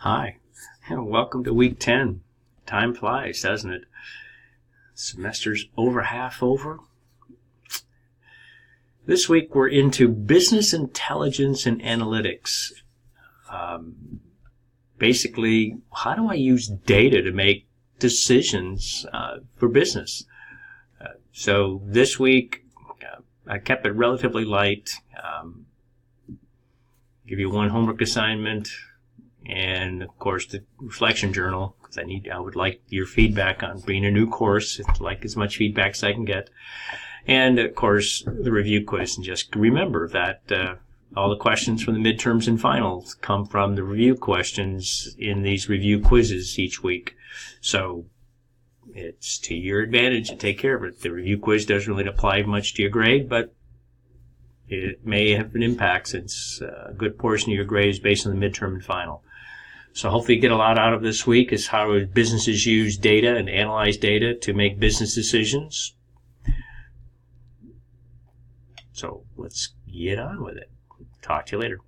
Hi, and welcome to week 10. Time flies, doesn't it? Semester's half over. This week we're into business intelligence and analytics. Basically, how do I use data to make decisions for business? So this week I kept it relatively light. Give you one homework assignment. And of course, the reflection journal, because I would like your feedback on being a new course. I'd like as much feedback as I can get. And of course, the review quiz. And just remember that all the questions from the midterms and finals come from the review questions in these review quizzes each week. So it's to your advantage to take care of it. The review quiz doesn't really apply much to your grade, but it may have an impact since a good portion of your grade is based on the midterm and final. So hopefully you get a lot out of this week is how businesses use data and analyze data to make business decisions. So let's get on with it. Talk to you later.